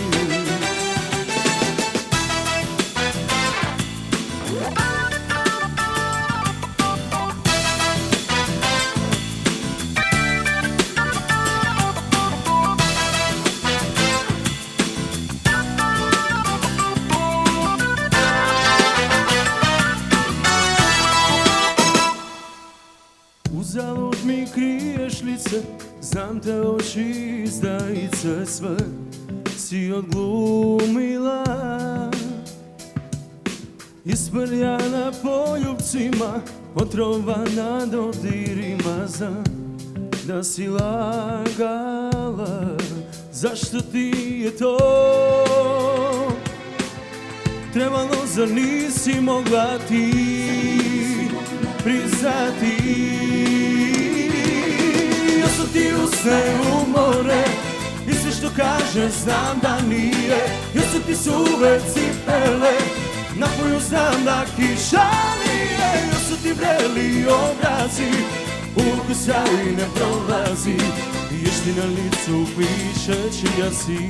se, znam te oči izdajice sve si odglumila. Isprljana poljubcima, otrovana dodirima, znam da si lagala. Zašto ti je to trebalo, zar nisi mogla ti priznati? Još su ti usne umore i sve što kaže znam da nije. Još su ti suve cipele, napoju znam da kiša nije. Još su ti vreli obrazi, ukusa i ne prolazi. Još ti na licu piše čija si,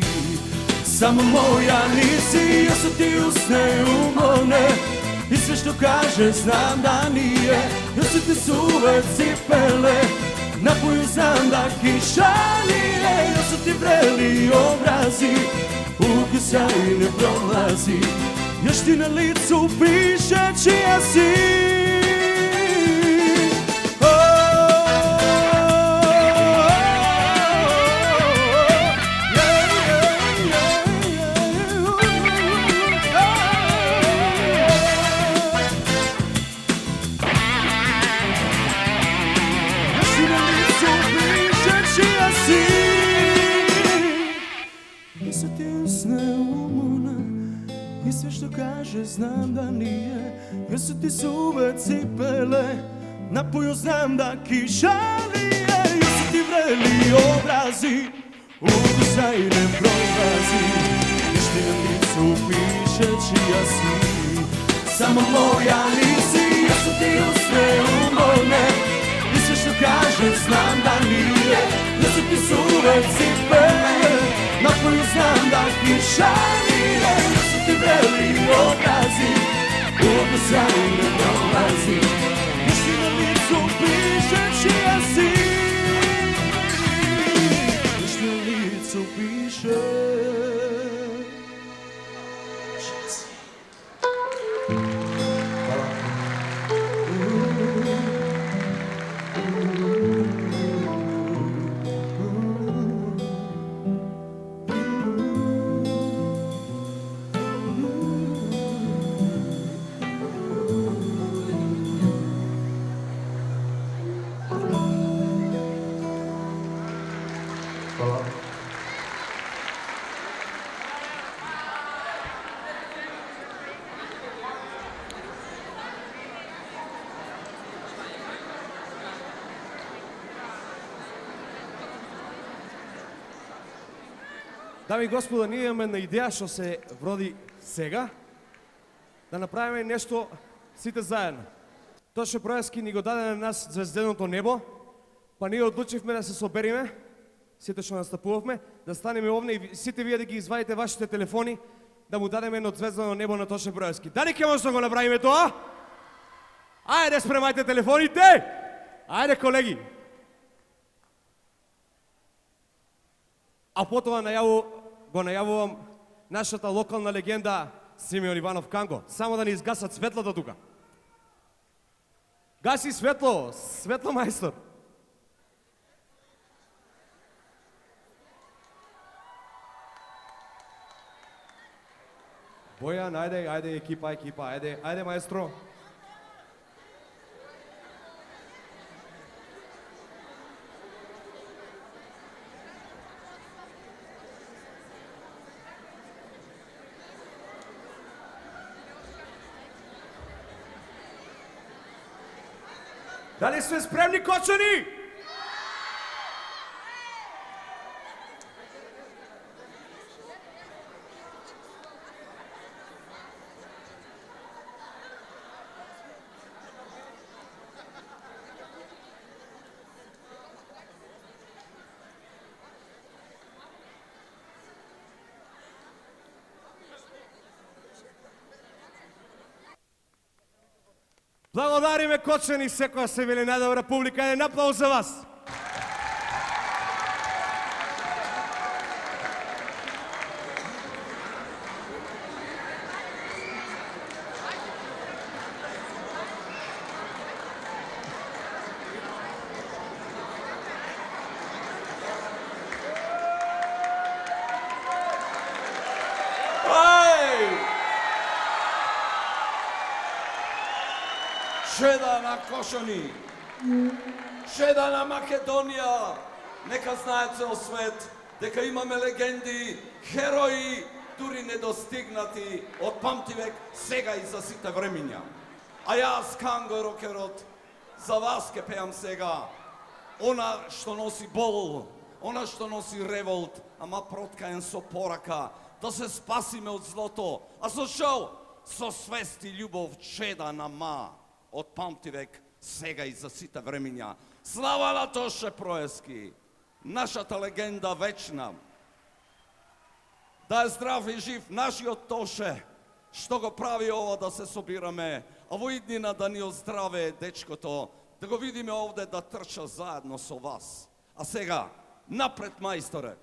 samo moja nisi. Još su ti usne umorne i sve što kaže znam da nije. Još su ti suve cipele, napoju znam da kiša nije. Još su ti vreli obrazi, ukusa i ne prolazi. Još ti na licu piše čija si. Nisu ti usne umorne i sve što kaže znam da nije. Još su ti suve cipele, napoju znam da kiša nije. Još su ti vreli obrazi, ukusa i ne prolazi. Još ti na licu piše čija si, samo moja nisi. Još su ti usne umorne i sve što kaže znam da nije. Još su ti suve cipele, napoju znam da kiša nije. Još su ti vreli obrazi, ukusa i ne prolazi. Još ti na licu piše čija si. Još ti na licu piše čija si. Дами и господа, ние имаме една идеја што се вроди сега, да направиме нешто сите заедно. Тоше Пројаски ни го даде на нас звезденото небо, па ние одлучивме да се собериме, сите што настапувавме, да станеме овне и сите вие да ги извадите вашите телефони, да му дадеме едно звездено небо на Тоше Пројаски. Дали ќе може да го направиме тоа? Ајде, спремајте телефоните! Ајде, колеги! А потоа го најавувам нашата локална легенда Симеон Иванов Канго. Само да ни изгасат светлото тука. Гаси светло, светло мајстор. Бојан, ајде екипа, ајде маестро. Дали сме спремни, кочани? Благодариме, кочани, секоја се били најдобра публика. Еден аплауз за вас. Шеда на Кошани, шеда на Македонија. Нека знае цел свет дека имаме легенди, херои, дури недостигнати од памтивек, сега и за сите времиња. А јас, Канго рокерот, за вас ке пеам сега она што носи бол, она што носи револт, ама проткаен со порака, да се спасиме од злото. А со шо? Со свест и љубов, чеда на ма, од памтивек, сега и за сите времиња. Слава на Тоше Проески, нашата легенда вечна. Да е здрав и жив нашиот Тоше, што го прави ова да се собираме, а во иднина да ни оздраве дечкото, да го видиме овде да трча заедно со вас. А сега, напред, мајсторе!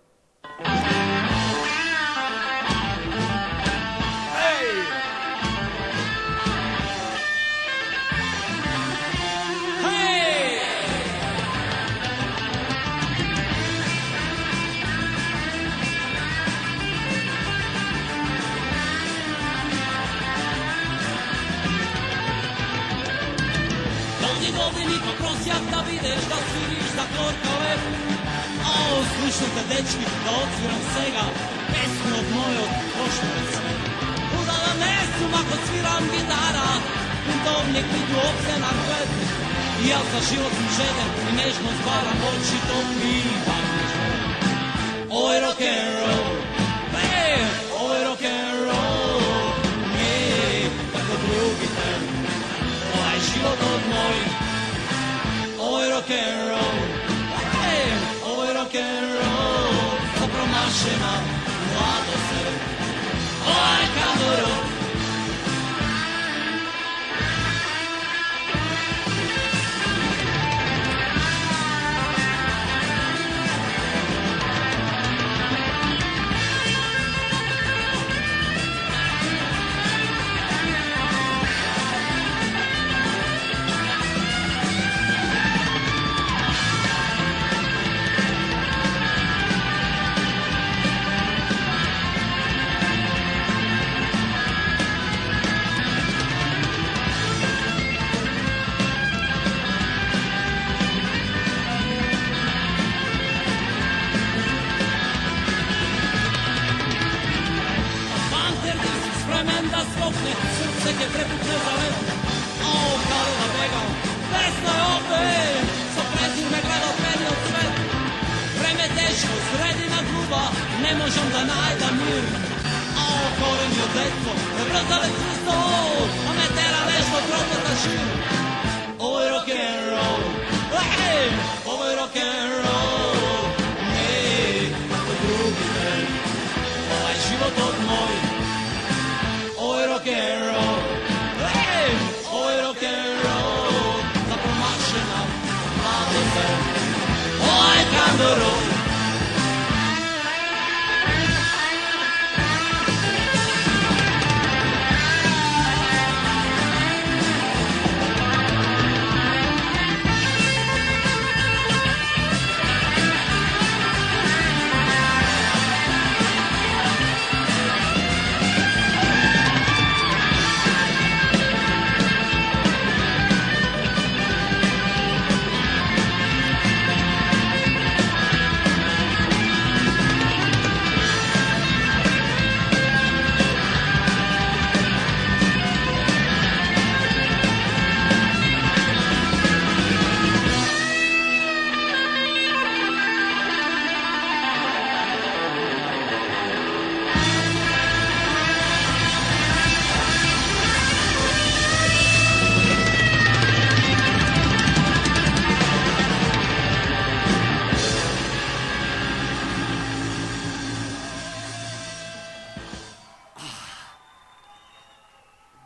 Години па просјах да видиш да свириш за коркаве. Ао, слушате дечки, да отсвирам сега песни од мојот Кошмарец. Удала не сум ако свирам гитара, бунтовник ниту опцен арвет. И јас за живот сум жеден и нежно збарам очи топли и багнежен. Ој рок-н-рол, ој рок-н-рол, не како другите. Ова е животот мој. Ой, рок-н-рол, ой, рок-н-рол, за промашена младост, ой, кадорот. Срце ке препукне за лето. Ао, каде да бегам? Десно е овде! Со презир ме гледа целиот свет. Време тешко, средина груба, не можам да најдам мир. Ао, корениот детство, врзале чувство, а ме тера нешто проклета шир. Ово е рок-н-рол, ово е рок-н-рол, не, како другите, ова е животот мој. Ой, рок-н-рол, ой, рок-н-рол, за промашена младост, ой, кандорол.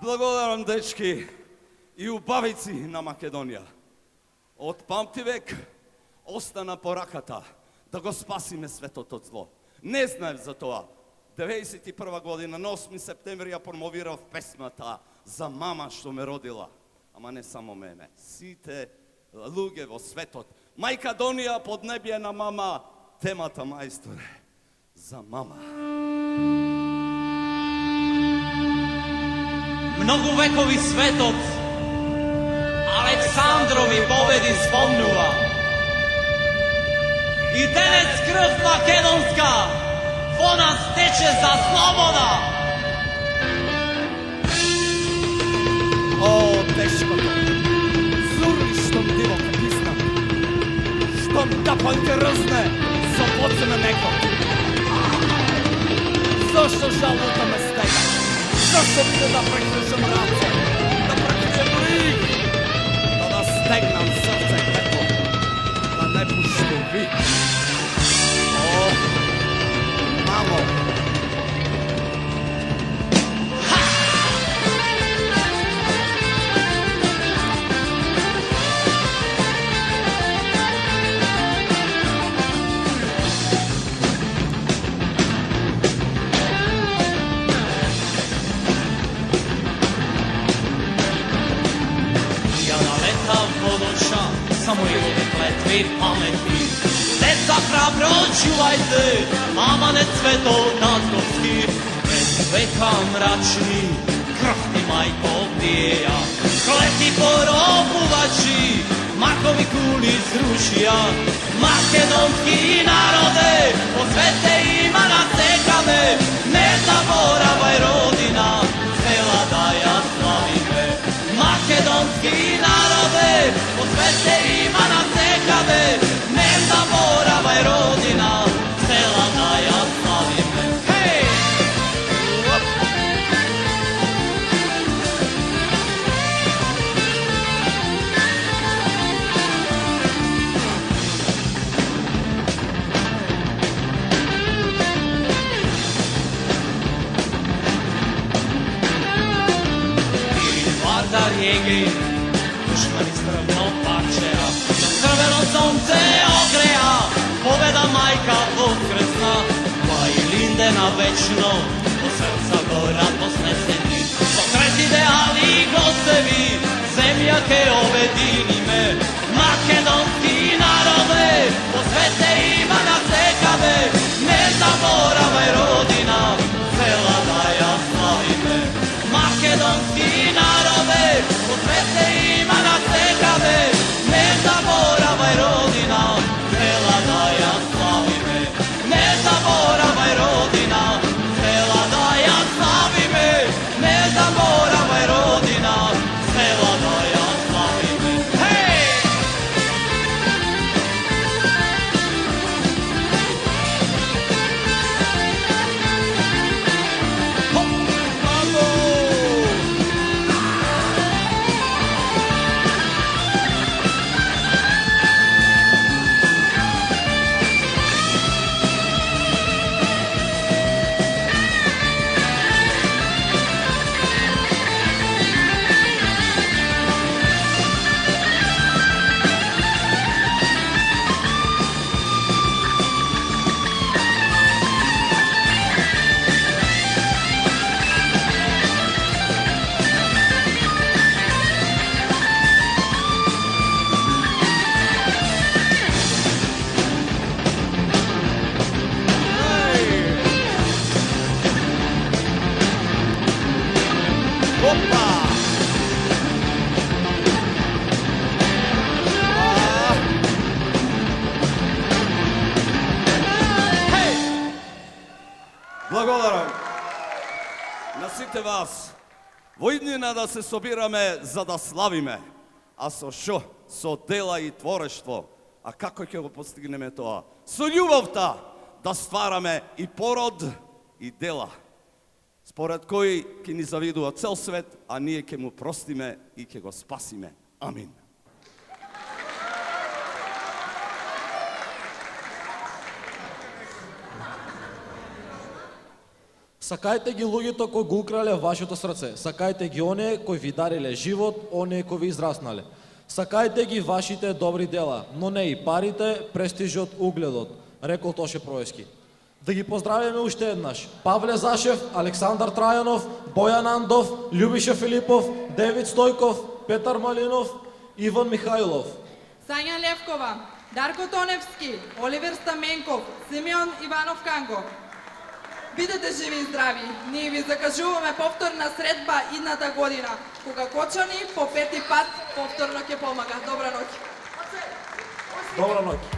Благодарам, дечки и убавици на Македонија. Од памтивек остана пораката да го спасиме светот од зло. Не знаев за тоа. 91 година, на 8 септември ја промовирав песмата за мама што ме родила. Ама не само мене, сите луѓе во светот. Мајкадонија, поднебје на мама, темата, мајсторе, за мама. Многу векови светот, Александрови победи спомнува. И денес крв македонска во нас тече за слобода. О, тешкото, зурни штом диво каписна, штом тапанке ръзне, започне некот. Защо жалута ме стега? Защо биде да прекръжам раце, да прекрием риг, да стегнам сърце клето, да не пощови? О, мамо! Само и воде клетви паметни. Деца храбро чувайте, ама не цвето татковски. Пред века мрачни, кръвни майко пия. Клети поробувачи, макови кули с рушия. Македонски народе, по свете има насекаме. Не заборавай родина, цела да я славиме. Македонски народе, по свете има насекаме. Не заборавай родина, цела да я славиме. Хей! Вардар Егей, душмани strvno parčeja, crveno sonce ogreja, pobeda majka voskresna, pa i lindena večno, po srca gora posneseni, pokret ideali gosevi, zemlja ke obedini me, makedonski narode, po svete ima nasekave, ne zaboravaj rodina, cela da ja slavime, makedonski narode, po svete ima nasekave, ne zaboravaj rodina, cela da ja slavime, ne zaboravaj rodina, cela da ja slavime, ne zaboravaj rodina, cela da ja slavime. Hej! Опа! Хей! Благодарам на сите вас. Во иднина да се собираме за да славиме. А со шо? Со дела и творештво. А како ќе го постигнеме тоа? Со љубовта да ствараме и пород и дела, според кои ќе ни завидува цел свет, а ние ќе му простиме и ќе го спасиме. Амин. Сакајте ги луѓето кои го украле вашето срце. Сакајте ги оние кои ви дариле живот, оние кои ви израснале. Сакајте ги вашите добри дела, но не и парите, престижот, угледот, рекол Тоше Проески. Да ги поздравиме уште еднаш. Павле Зашев, Александар Трајанов, Бојан Андов, Љубиша Филипов, Девид Стојков, Петар Малинов, Иван Михајлов. Сања Левкова, Дарко Тоневски, Оливер Стаменков, Симеон Иванов Канго. Бидете живи и здрави. Ние ви закажуваме повторна средба идната година, кога Кочани по 5 пат повторно ќе помага. Добра ноќ. Добра ноќ.